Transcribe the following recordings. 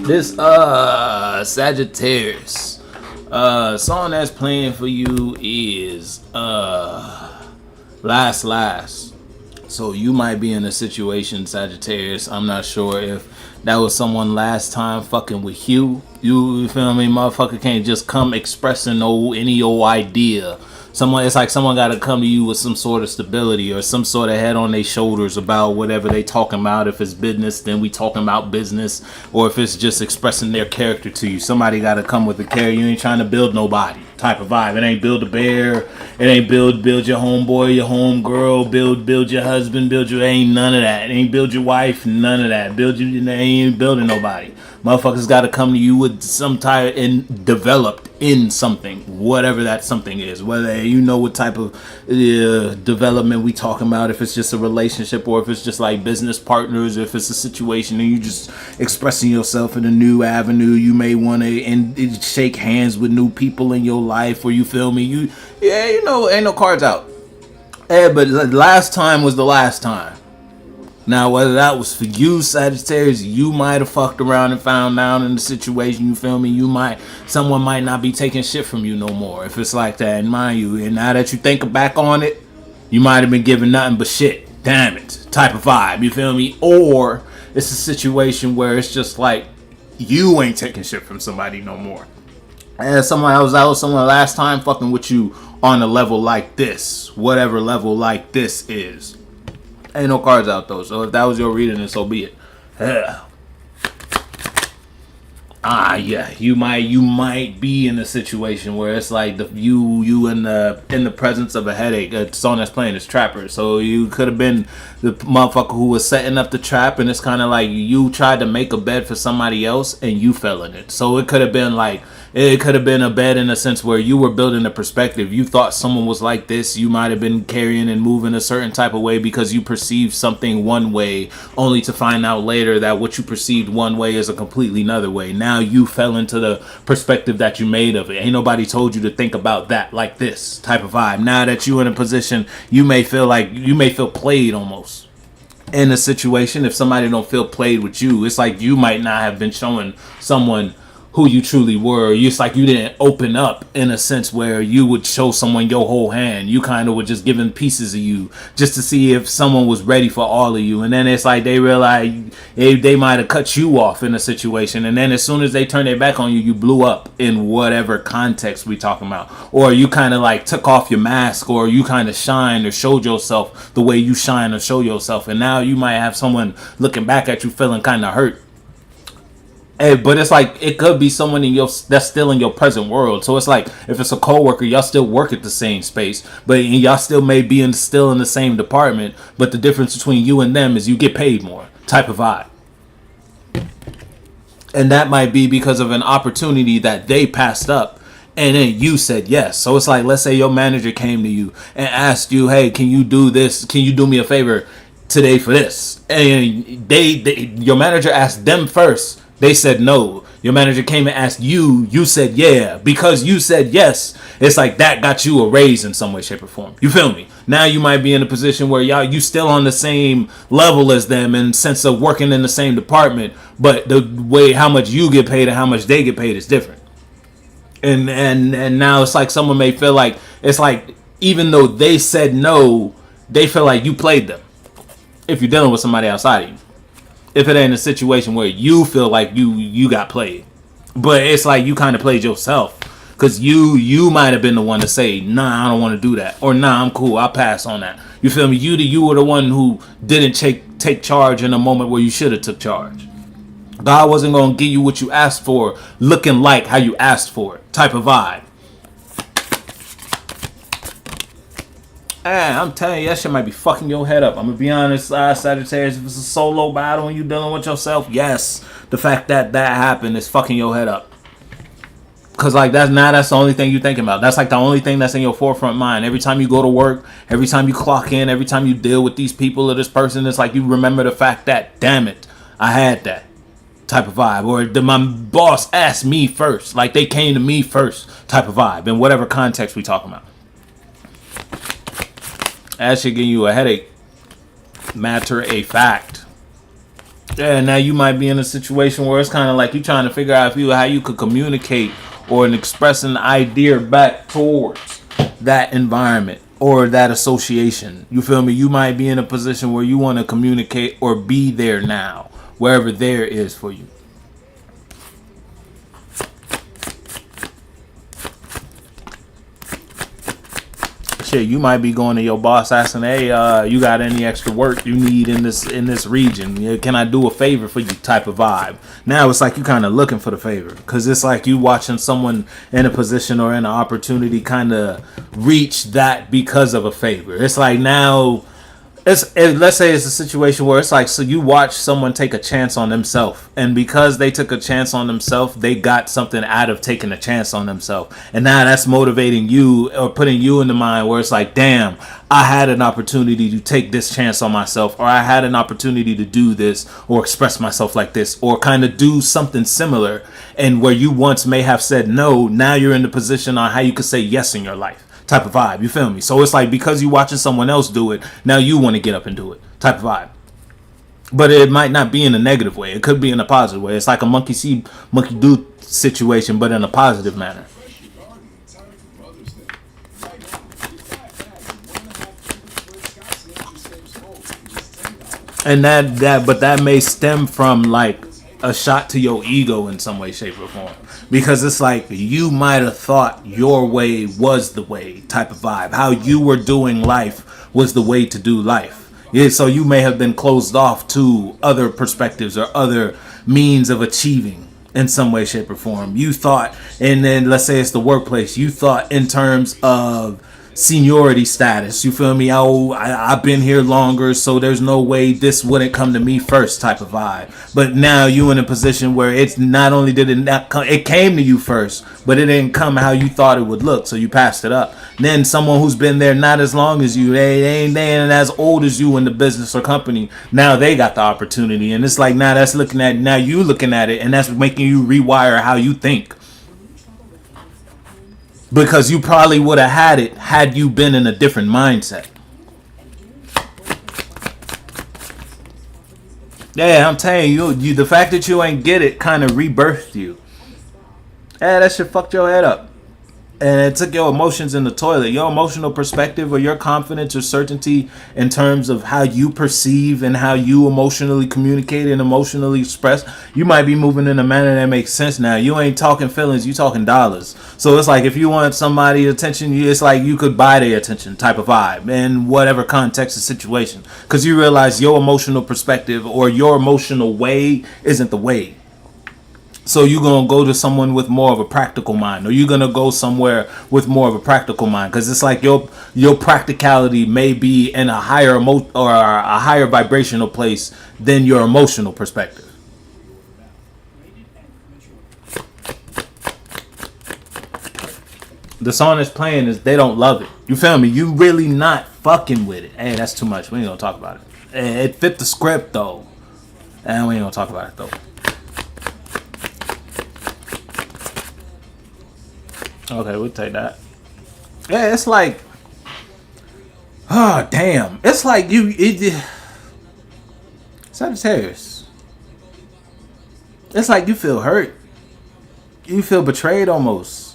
This Sagittarius song that's playing for you is Last. So you might be in a situation, Sagittarius. I'm not sure if that was someone last time fucking with you. You feel me? Motherfucker can't just come expressing any old idea. It's like someone got to come to you with some sort of stability or some sort of head on their shoulders about whatever they talking about. If it's business, then we talking about business. Or if it's just expressing their character to you, somebody got to come with the character. You ain't trying to build nobody type of vibe. It ain't build a bear. It ain't build your homeboy, your homegirl. Build your husband. Ain't none of that. It ain't build your wife. None of that. Ain't building nobody. Motherfuckers got to come to you with some type and developed in something, whatever that something is. Whether you know what type of development we talking about, if it's just a relationship or if it's just like business partners, if it's a situation and you just expressing yourself in a new avenue. You may want to shake hands with new people in your life, or you feel me? Ain't no cards out. But last time was the last time. Now, whether that was for you, Sagittarius, you might have fucked around and found out in the situation, you feel me? Someone might not be taking shit from you no more, if it's like that, and mind you. And now that you think back on it, you might have been given nothing but shit. Damn it. Type of vibe, you feel me? Or it's a situation where it's just like, you ain't taking shit from somebody no more. And someone last time fucking with you on a level like this, whatever level like this is. Ain't no cards out though, so if that was your reading, then so be it. You might be in a situation where it's like you in the presence of a headache. A song that's playing is Trapper, so you could have been the motherfucker who was setting up the trap, and it's kind of like you tried to make a bed for somebody else and you fell in it. So it could have been a bed in a sense where you were building a perspective. You thought someone was like this. You might have been carrying and moving a certain type of way because you perceived something one way, only to find out later that what you perceived one way is a completely another way. Now you fell into the perspective that you made of it. Ain't nobody told you to think about that like this type of vibe. Now that you in a position, you may feel played almost. In a situation, if somebody don't feel played with you, it's like you might not have been showing someone who you truly were. It's like you didn't open up in a sense where you would show someone your whole hand. You kind of were just giving pieces of you just to see if someone was ready for all of you. And then it's like they realize they might have cut you off in a situation. And then as soon as they turn their back on you, you blew up in whatever context we talking about. Or you kind of like took off your mask, or you kind of shined or showed yourself the way you shine or show yourself. And now you might have someone looking back at you feeling kind of hurt. Hey, but it's like it could be someone that's still in your present world. So it's like if it's a coworker, y'all still work at the same space, but y'all still may be still in the same department. But the difference between you and them is you get paid more type of vibe, and that might be because of an opportunity that they passed up, and then you said yes. So it's like, let's say your manager came to you and asked you, "Hey, can you do this? Can you do me a favor today for this?" And your manager asked them first. They said no. Your manager came and asked you. You said yeah. Because you said yes, it's like that got you a raise in some way, shape, or form. You feel me? Now you might be in a position where you still on the same level as them in sense of working in the same department, but the way how much you get paid and how much they get paid is different. And now it's like someone may feel like it's like even though they said no, they feel like you played them. If you're dealing with somebody outside of you. If it ain't a situation where you feel like you got played, but it's like you kind of played yourself, because you might have been the one to say, nah, I don't want to do that, or nah, I'm cool, I'll pass on that. You feel me? You were the one who didn't take charge in a moment where you should have took charge. God wasn't going to give you what you asked for, looking like how you asked for it, type of vibe. I'm telling you, that shit might be fucking your head up. I'm gonna be honest, Sagittarius, if it's a solo battle and you dealing with yourself, yes, the fact that happened is fucking your head up. Cause like that's the only thing you're thinking about. That's like the only thing that's in your forefront mind. Every time you go to work, every time you clock in, every time you deal with these people or this person, it's like you remember the fact that, damn it, I had that type of vibe. Or my boss asked me first, like they came to me first type of vibe, in whatever context we talking about. That shit giving you a headache. Matter a fact. Yeah, now you might be in a situation where it's kind of like you trying to figure out how you could communicate or express an idea back towards that environment or that association. You feel me? You might be in a position where you want to communicate or be there now, wherever there is for you. Shit, you might be going to your boss asking, "Hey, you got any extra work you need in this region? Yeah, can I do a favor for you?" Type of vibe. Now it's like you kind of looking for the favor because it's like you watching someone in a position or in an opportunity kind of reach that because of a favor. It's like now. Let's say it's a situation where it's like, so you watch someone take a chance on themselves, and because they took a chance on themselves, they got something out of taking a chance on themselves, and now that's motivating you or putting you in the mind where it's like, damn, I had an opportunity to take this chance on myself, or I had an opportunity to do this or express myself like this or kind of do something similar, and where you once may have said no, now you're in the position on how you could say yes in your life. Type of vibe, you feel me? So it's like because you watching someone else do it, now you want to get up and do it. Type of vibe. But it might not be in a negative way. It could be in a positive way. It's like a monkey see, monkey do situation, but in a positive manner. And that may stem from like a shot to your ego in some way, shape, or form. Because it's like you might have thought your way was the way type of vibe. How you were doing life was the way to do life. Yeah, so you may have been closed off to other perspectives or other means of achieving in some way, shape, or form. You thought, and then let's say it's the workplace, you thought in terms of seniority status. You feel me? I've been here longer, so there's no way this wouldn't come to me first type of vibe. But now you in a position where it's not only did it not come, it came to you first, but it didn't come how you thought it would look, so you passed it up. Then someone who's been there not as long as you, they ain't as old as you in the business or company, now they got the opportunity, and it's like now that's looking at, now you looking at it, and that's making you rewire how you think. Because you probably would have had it had you been in a different mindset. Yeah, I'm telling you, the fact that you ain't get it kind of rebirthed you. Yeah, that shit fucked your head up. And it took your emotions in the toilet. Your emotional perspective or your confidence or certainty in terms of how you perceive and how you emotionally communicate and emotionally express. You might be moving in a manner that makes sense now. You ain't talking feelings, you talking dollars. So it's like if you want somebody's attention, it's like you could buy their attention type of vibe in whatever context or situation. Because you realize your emotional perspective or your emotional way isn't the way. So you're going to go to someone with more of a practical mind, or you're going to go somewhere with more of a practical mind, because it's like your practicality may be in a higher or a higher vibrational place than your emotional perspective. The song that's playing is They Don't Love It. You feel me? You really not fucking with it. Hey, that's too much. We ain't going to talk about it. It fit the script, though. And we ain't going to talk about it, though. Okay, we'll take that. Yeah, it's like, oh damn, it's like Sagittarius. It's like you feel hurt, you feel betrayed almost.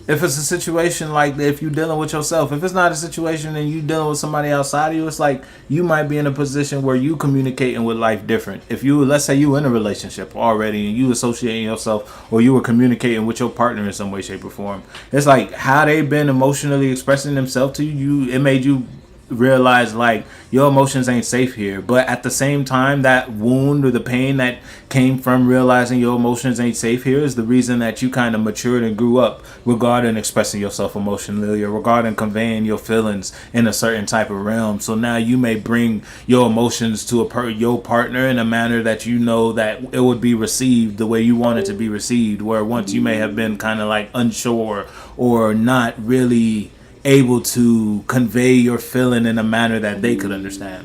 If it's a situation like if you're dealing with yourself, if it's not a situation and you dealing with somebody outside of you, it's like you might be in a position where you communicating with life different. If you, let's say you in a relationship already and you associating yourself or you were communicating with your partner in some way, shape, or form, it's like how they've been emotionally expressing themselves to you, it made you realize like your emotions ain't safe here. But at the same time, that wound or the pain that came from realizing your emotions ain't safe here is the reason that you kind of matured and grew up regarding expressing yourself emotionally or regarding conveying your feelings in a certain type of realm. So now you may bring your emotions to your partner in a manner that you know that it would be received the way you want it to be received, where once you may have been kind of like unsure or not really able to convey your feeling in a manner that they could understand.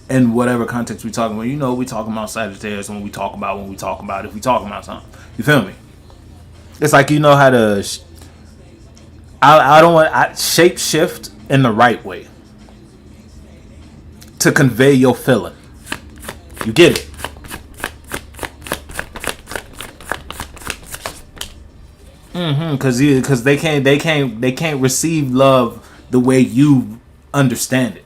In whatever context we talking about, you know, we talking about Sagittarius when we talk about if we talking about something. You feel me? It's like you know how to. I don't want shape shift in the right way. to convey your feeling. You get it? Because they can't receive love the way you understand it,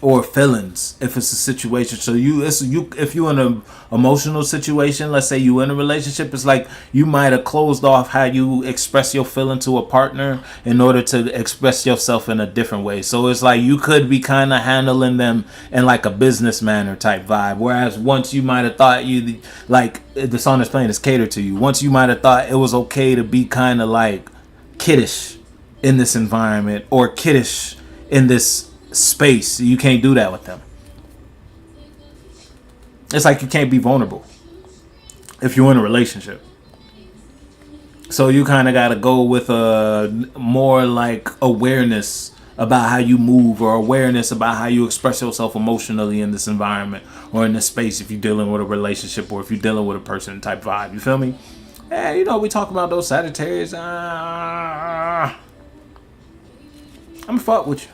or feelings if it's a situation. So if you're in an emotional situation, let's say you in a relationship, it's like you might have closed off how you express your feeling to a partner in order to express yourself in a different way. So it's like you could be kind of handling them in like a business manner type vibe, whereas once you might have thought you, like the song is playing is catered to you, once you might have thought it was okay to be kind of like kiddish in this environment or kiddish in this space, you can't do that with them. It's like you can't be vulnerable if you're in a relationship. So you kind of got to go with a more like awareness about how you move, or awareness about how you express yourself emotionally in this environment or in this space if you're dealing with a relationship or if you're dealing with a person type vibe. You feel me? Hey, you know, we talk about those Sagittarius. I'm fuck with you.